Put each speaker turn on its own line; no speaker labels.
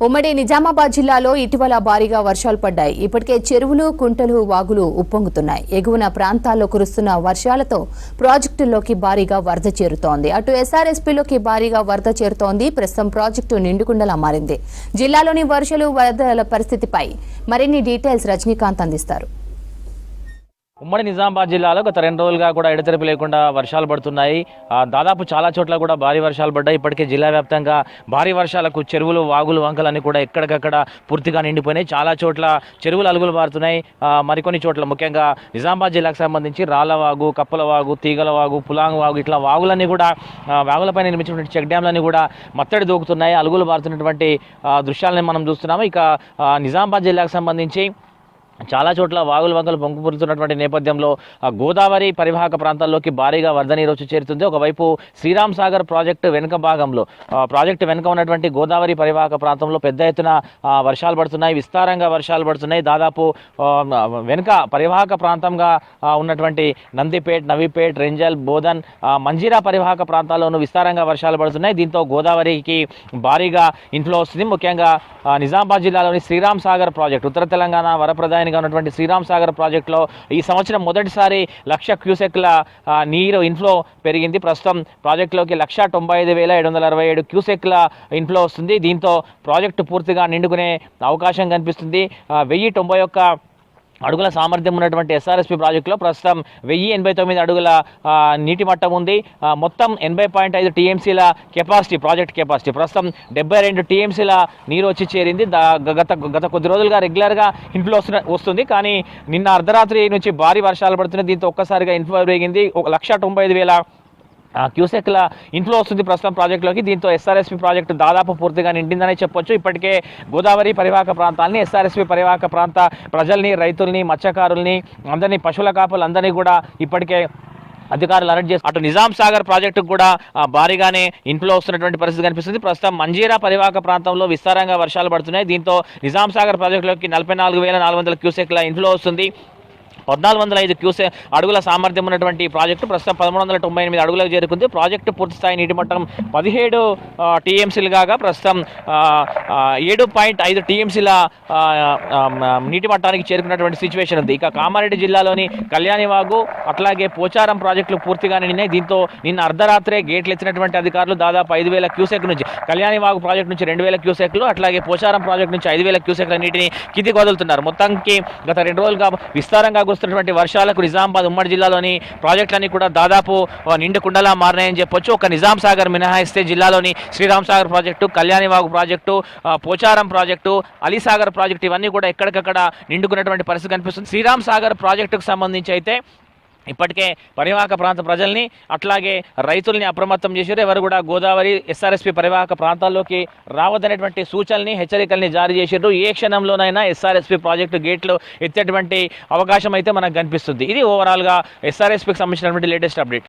ఉమ్మడి నిజామాబాద్ జిల్లాలో ఇటీవల భారీగా వర్షాలు పడ్డాయి. ఇప్పటికే చెరువులు, కుంటలు, వాగులు ఉప్పొంగుతున్నాయి. ఎగువన ప్రాంతాల్లో కురుస్తున్న వర్షాలతో ప్రాజెక్టుల్లోకి భారీగా వరద చేరుతోంది. అటు ఎస్ఆర్ఎస్పీలోకి భారీగా వరద చేరుతోంది. ప్రస్తుతం ప్రాజెక్టు నిండుకుండలా మారింది. జిల్లాలోని వర్షాలు, వరదల పరిస్థితిపై మరిన్ని డీటెయిల్స్ రజనీకాంత్ అందిస్తారు.
ఉమ్మడి నిజామాబాద్ జిల్లాలో గత 2 రోజులుగా కూడా ఎడతెరిపి లేకుండా వర్షాలు పడుతున్నాయి. దాదాపు చాలా చోట్ల కూడా భారీ వర్షాలు పడ్డాయి. ఇప్పటికే జిల్లా వ్యాప్తంగా భారీ వర్షాలకు చెరువులు, వాగులు, వంకలన్నీ కూడా ఎక్కడికక్కడ పూర్తిగా నిండిపోయినాయి. చాలా చోట్ల చెరువులు అలుగులు పారుతున్నాయి. మరికొన్ని చోట్ల ముఖ్యంగా నిజామాబాద్ జిల్లాకు సంబంధించి రాళ్లవాగు, కప్పలవాగు, తీగలవాగు, పులాంగ్ వాగు ఇట్లా వాగులన్నీ కూడా వాగులపై నిర్మించినటువంటి చెక్ డ్యాంలన్నీ కూడా మత్తడి దూకుతున్నాయి. అలుగులు పారుతున్నటువంటి దృశ్యాలని మనం చూస్తున్నాము. ఇక నిజామాబాద్ జిల్లాకు సంబంధించి చాలా చోట్ల వాగులు వంకలు పొంగిపొరుతున్నటువంటి నేపథ్యంలో గోదావరి పరివాహక ప్రాంతాల్లోకి భారీగా వరద నీరు వచ్చి చేరుతుంది. ఒకవైపు శ్రీరామ్ సాగర్ ప్రాజెక్టు వెనుక భాగంలో ప్రాజెక్టు వెనుక ఉన్నటువంటి గోదావరి పరివాహక ప్రాంతంలో పెద్ద ఎత్తున వర్షాలు పడుతున్నాయి. విస్తారంగా వర్షాలు పడుతున్నాయి. దాదాపు వెనుక పరివాహక ప్రాంతంగా ఉన్నటువంటి నందిపేట్, నవీపేట్, రెంజల్, బోధన్, మంజీరా పరివాహక ప్రాంతాల్లోనూ విస్తారంగా వర్షాలు పడుతున్నాయి. దీంతో గోదావరికి భారీగా ఇన్ఫ్లో వస్తుంది. ముఖ్యంగా నిజామాబాద్ జిల్లాలోని శ్రీరామ్ సాగర్ ప్రాజెక్టు ఉత్తర తెలంగాణ వరప్రదాయ ఉన్నటువంటి శ్రీరామ్ సాగర్ ప్రాజెక్టులో ఈ సంవత్సరం మొదటిసారి 1,00,000 క్యూసెక్ల నీరు ఇన్ఫ్లో పెరిగింది. ప్రస్తుతం ప్రాజెక్టులోకి 1,95,767 క్యూసెక్ల ఇన్ఫ్లో వస్తుంది. దీంతో ప్రాజెక్టు పూర్తిగా నిండుకునే అవకాశం కనిపిస్తుంది. 1,091 అడుగుల సామర్థ్యం ఉన్నటువంటి ఎస్ఆర్ఎస్పీ ప్రాజెక్టులో ప్రస్తుతం 1,089 అడుగుల నీటి మట్టం ఉంది. మొత్తం 80.5 టీఎంసీల కెపాసిటీ, ప్రాజెక్ట్ కెపాసిటీ. ప్రస్తుతం 72 టీఎంసీల నీరు వచ్చి చేరింది. గత కొద్ది రోజులుగా రెగ్యులర్గా ఇన్ఫ్లో వస్తుంది. కానీ నిన్న అర్ధరాత్రి నుంచి భారీ వర్షాలు పడుతున్నాయి. దీంతో ఒక్కసారిగా ఇన్ఫ్లో పెరిగింది. 1,95,000 క్యూసెక్ల ఇన్ఫ్లో వస్తుంది ప్రస్తుతం ప్రాజెక్టులోకి. దీంతో ఎస్ఆర్ఎస్పీ ప్రాజెక్టు దాదాపు పూర్తిగా నిండిందనే చెప్పొచ్చు. ఇప్పటికే గోదావరి పరివాహక ప్రాంతాలని, ఎస్ఆర్ఎస్పీ పరివాహక ప్రాంత ప్రజల్ని, రైతుల్ని, మత్స్యకారుల్ని, అందరినీ, పశువుల కాపులందరినీ కూడా ఇప్పటికే అధికారులు అలర్ట్ చేస్తారు. అటు నిజాం సాగర్ ప్రాజెక్టుకు కూడా భారీగానే ఇన్ఫ్లో వస్తున్నటువంటి పరిస్థితి కనిపిస్తుంది. ప్రస్తుతం మంజీరా పరివాహక ప్రాంతంలో విస్తారంగా వర్షాలు పడుతున్నాయి. దీంతో నిజాం సాగర్ ప్రాజెక్టులోకి 44,400 క్యూసెక్ల ఇన్ఫ్లో వస్తుంది. 1,405 అడుగుల సామర్థ్యం ఉన్నటువంటి ప్రాజెక్టు ప్రస్తుతం 1,398 అడుగులకు చేరుకుంది. ప్రాజెక్టు పూర్తిస్థాయి నీటి మట్టం 17 టీఎంసీలు కాగా ప్రస్తుతం 7.5 టీఎంసీల నీటి మట్టానికి చేరుకున్నటువంటి సిచ్యువేషన్ ఉంది. ఇక కామారెడ్డి జిల్లాలోని కళ్యాణివాగు అట్లాగే పోచారం ప్రాజెక్టులు పూర్తిగా నిండినాయి. దీంతో నిన్న అర్ధరాత్రే గేట్లు ఎత్తినటువంటి అధికారులు దాదాపు 5,000 క్యూసెక్ నుంచి, కళ్యాణివాగు ప్రాజెక్టు నుంచి 2,000 క్యూసెక్లు, అట్లాగే పోచారం ప్రాజెక్టు నుంచి 5,000 క్యూసెక్ల నీటిని కిందికి వదులుతున్నారు. మొత్తానికి గత 2 రోజులుగా విస్తారంగా కురుస్తున్నటువంటి వర్షాలకు నిజామాబాద్ ఉమ్మడి జిల్లాలోని ప్రాజెక్టులన్నీ కూడా దాదాపు నిండు కుండలా మారినాయని చెప్పొచ్చు. ఒక నిజాం సాగర్ మినహాయిస్తే జిల్లాలోని Sriram Sagar project, Kalyanivagu project, Pocharam project, Alisagar project ఇవన్నీ కూడా ఎక్కడికక్కడ నిండుకున్నటువంటి పరిస్థితి కనిపిస్తుంది. శ్రీరామ్ సాగర్ ప్రాజెక్టుకు సంబంధించి అయితే ఇప్పటికే పరివాహక ప్రాంత ప్రజల్ని అట్లాగే రైతుల్ని అప్రమత్తం చేశారు. ఎవరు కూడా గోదావరి, ఎస్ఆర్ఎస్పీ పరివాహక ప్రాంతాల్లోకి రావద్దనేటువంటి సూచనల్ని, హెచ్చరికల్ని జారీ చేశారు. ఏ క్షణంలోనైనా ఎస్ఆర్ఎస్పీ ప్రాజెక్టు గేట్లు ఎత్తేటువంటి అవకాశం అయితే మనకు కనిపిస్తుంది. ఇది ఓవరాల్గా ఎస్ఆర్ఎస్పీకి సంబంధించినటువంటి లేటెస్ట్ అప్డేట్.